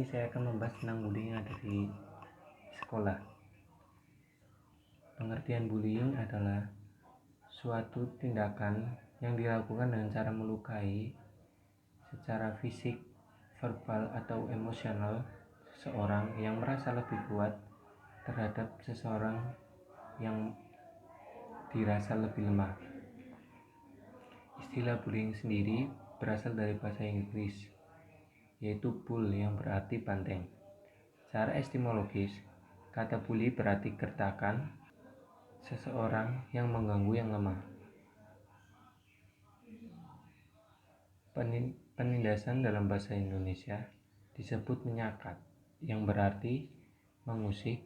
saya akan membahas tentang bullying yang ada di sekolah. Pengertian bullying adalah suatu tindakan yang dilakukan dengan cara melukai secara fisik, verbal, atau emosional seseorang yang merasa lebih kuat terhadap seseorang yang dirasa lebih lemah. Istilah bullying sendiri berasal dari bahasa Inggris, yaitu bull yang berarti banteng. Secara etimologis, kata bully berarti gertakan seseorang yang mengganggu yang lemah. Penindasan dalam bahasa Indonesia disebut menyakat, yang berarti mengusik,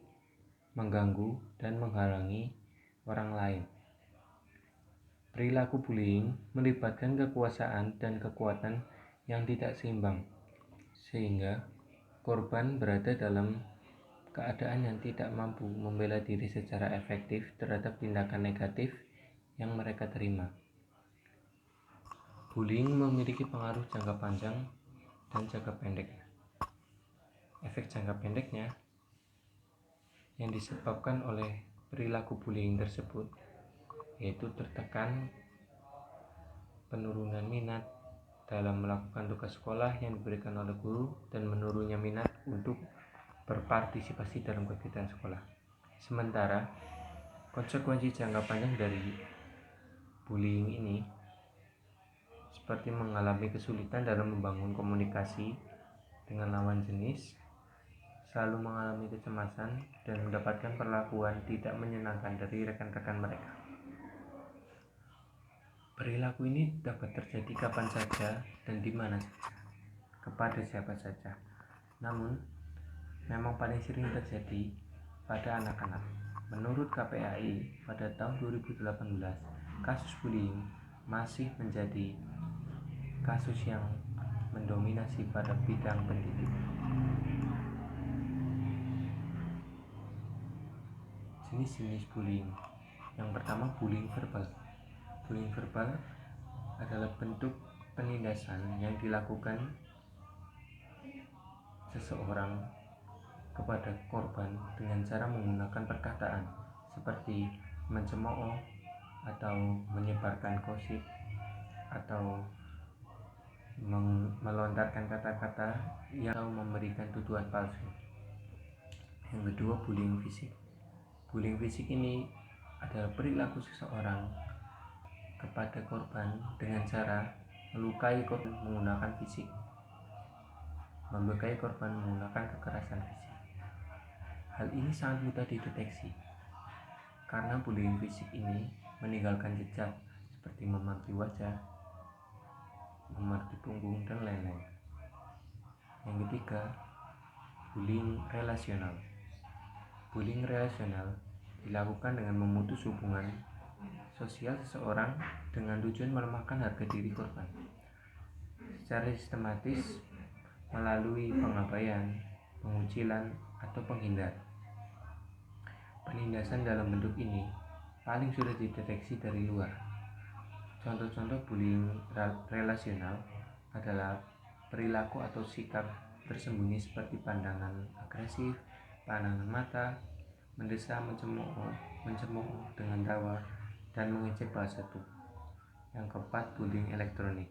mengganggu, dan menghalangi orang lain. Perilaku bullying melibatkan kekuasaan dan kekuatan yang tidak seimbang, sehingga korban berada dalam keadaan yang tidak mampu membela diri secara efektif terhadap tindakan negatif yang mereka terima. Bullying memiliki pengaruh jangka panjang dan jangka pendek. Efek jangka pendeknya yang disebabkan oleh perilaku bullying tersebut yaitu tertekan, penurunan minat dalam melakukan tugas sekolah yang diberikan oleh guru, dan menurunnya minat untuk berpartisipasi dalam kegiatan sekolah. Sementara konsekuensi jangka panjang dari bullying ini seperti mengalami kesulitan dalam membangun komunikasi dengan lawan jenis, selalu mengalami kecemasan, dan mendapatkan perlakuan tidak menyenangkan dari rekan-rekan mereka. Perilaku ini dapat terjadi kapan saja dan di mana saja, kepada siapa saja. Namun, memang paling sering terjadi pada anak-anak. Menurut KPAI, pada tahun 2018, kasus bullying masih menjadi kasus yang mendominasi pada bidang pendidikan. Jenis-jenis bullying. Yang pertama, bullying verbal. Bullying verbal adalah bentuk penindasan yang dilakukan seseorang kepada korban dengan cara menggunakan perkataan seperti mencemooh atau menyebarkan gosip atau melontarkan kata-kata yang memberikan tuduhan palsu. Yang kedua, bullying fisik. Bullying fisik ini adalah perilaku seseorang kepada korban dengan cara melukai korban menggunakan fisik, membekai korban menggunakan kekerasan fisik. Hal ini sangat mudah dideteksi karena bullying fisik ini meninggalkan jejak seperti memaki wajah, memaki punggung, dan lain-lain. Yang ketiga, bullying relasional. Bullying relasional dilakukan dengan memutus hubungan sosial seseorang dengan tujuan melemahkan harga diri korban secara sistematis melalui pengabaian, pengucilan, atau penghindar. Penindasan dalam bentuk ini paling sudah dideteksi dari luar. Contoh-contoh bullying relasional adalah perilaku atau sikap tersembunyi seperti pandangan agresif, pandangan mata, mendesak, mencemooh dengan tawa, dan mengejek bahasa tubuh. Yang keempat, bullying elektronik.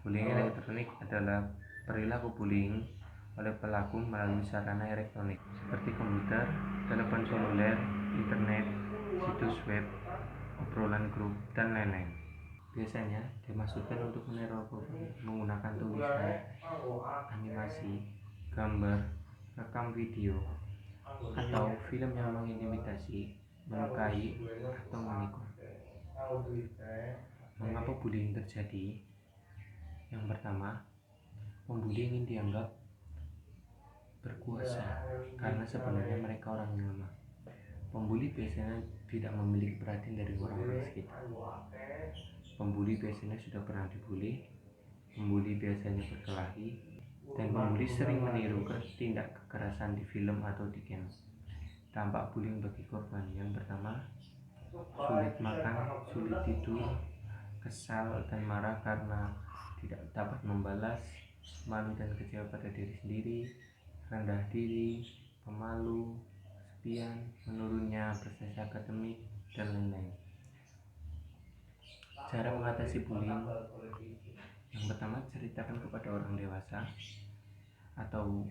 Bullying elektronik adalah perilaku bullying oleh pelaku melalui sarana elektronik seperti komputer, telepon seluler, internet, situs web, obrolan grup, dan lain-lain. Biasanya dimaksudkan untuk meneror korban menggunakan tulisan, animasi, gambar, rekam video, atau film yang mengintimidasi, melukai, atau menikung. Mengapa bullying terjadi? Yang pertama, pembuli ingin dianggap berkuasa karena sebenarnya mereka orang yang lemah. Pembuli biasanya tidak memiliki perhatian dari orang-orang sekitar. Pembuli biasanya sudah pernah dibully, pembuli biasanya berkelahi, dan pembuli sering meniru tindak kekerasan di film atau di game. Dampak bullying bagi korban: yang pertama, sulit makan, sulit tidur, kesal dan marah karena tidak dapat membalas, malu dan kecewa pada diri sendiri, rendah diri, pemalu, kesepian, menurunnya prestasi akademik, dan lain-lain. Cara mengatasi bullying: yang pertama, ceritakan kepada orang dewasa atau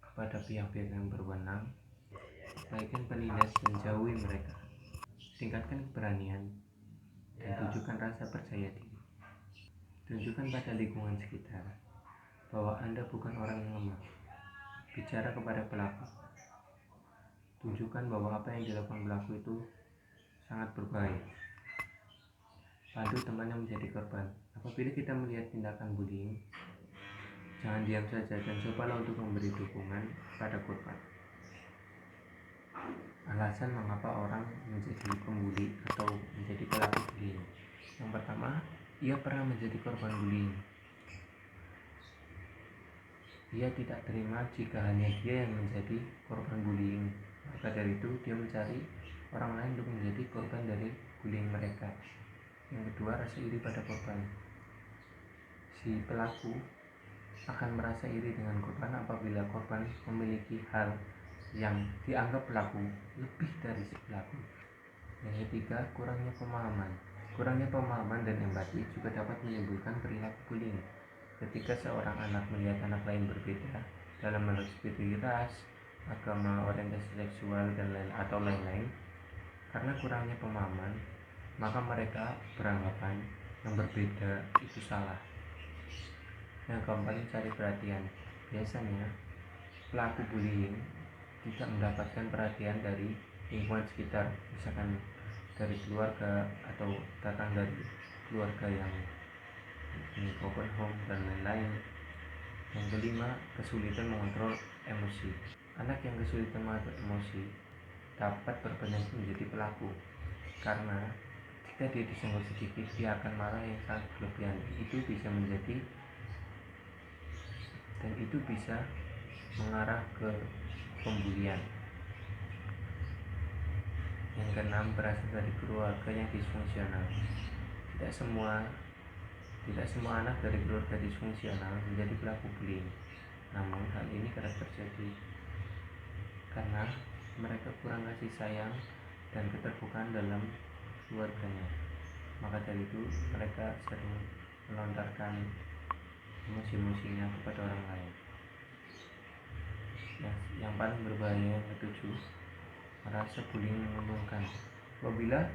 kepada pihak-pihak yang berwenang. Baikkan penindas dan jauhi mereka. Tingkatkan keberanian dan tunjukkan rasa percaya diri. Tunjukkan pada lingkungan sekitar bahwa Anda bukan orang yang lemah. Bicara kepada pelaku. Tunjukkan bahwa apa yang dilakukan pelaku itu sangat berbahaya. Bantu teman yang menjadi korban. Apabila kita melihat tindakan bullying, jangan diam saja dan cobalah untuk memberi dukungan pada korban. Alasan mengapa orang menjadi pembuli atau menjadi pelaku bullying: yang pertama, ia pernah menjadi korban bullying. Ia tidak terima jika hanya dia yang menjadi korban bullying. Maka dari itu dia mencari orang lain untuk menjadi korban dari bullying mereka. Yang kedua, rasa iri pada korban. Si pelaku akan merasa iri dengan korban apabila korban memiliki hal yang dianggap pelaku lebih dari si pelaku. Yang ketiga, kurangnya pemahaman. Kurangnya pemahaman dan empati juga dapat menimbulkan perilaku bullying. Ketika seorang anak melihat anak lain berbeda dalam hal seperti ras, agama, orientasi seksual, dan lain-lain, karena kurangnya pemahaman, maka mereka beranggapan yang berbeda itu salah. Yang keempat, mencari perhatian. Biasanya pelaku bullying tidak mendapatkan perhatian dari lingkungan sekitar, misalkan dari keluarga atau datang dari keluarga yang open home dan lain-lain. Yang kelima, kesulitan mengontrol emosi. Anak yang kesulitan mengatur emosi dapat berpotensi menjadi pelaku, karena jika dia disenggol sedikit, dia akan marah yang sangat berlebihan. Itu bisa mengarah ke pembulian. Yang keenam, berasal dari keluarga yang disfungsional. Tidak semua anak dari keluarga disfungsional menjadi pelaku bullying. Namun hal ini kerap terjadi karena mereka kurang kasih sayang dan keterbukaan dalam keluarganya. Maka dari itu mereka sering melontarkan emosi-emosinya kepada orang lain. Yang paling berbahaya, yang ketujuh, merasa bullying menguntungkan. Apabila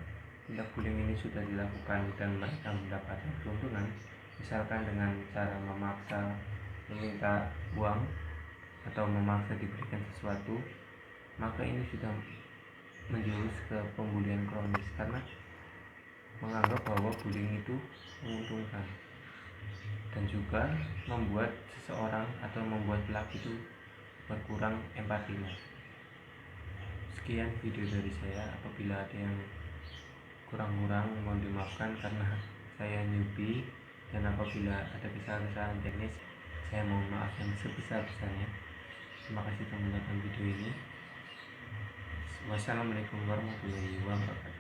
tindak bullying ini sudah dilakukan dan mereka mendapatkan keuntungan, misalkan dengan cara memaksa meminta uang atau memaksa diberikan sesuatu, maka ini sudah menjurus ke pembulian kronis karena menganggap bahwa bullying itu menguntungkan, dan juga membuat seseorang atau membuat pelaku itu berkurang empatinya. Sekian video dari saya. Apabila ada yang kurang-kurang mohon dimaafkan karena saya newbie, dan apabila ada kesalahan teknis saya mohon maaf yang sebesar-besarnya. Terima kasih telah menonton video ini. Wassalamualaikum warahmatullahi wabarakatuh.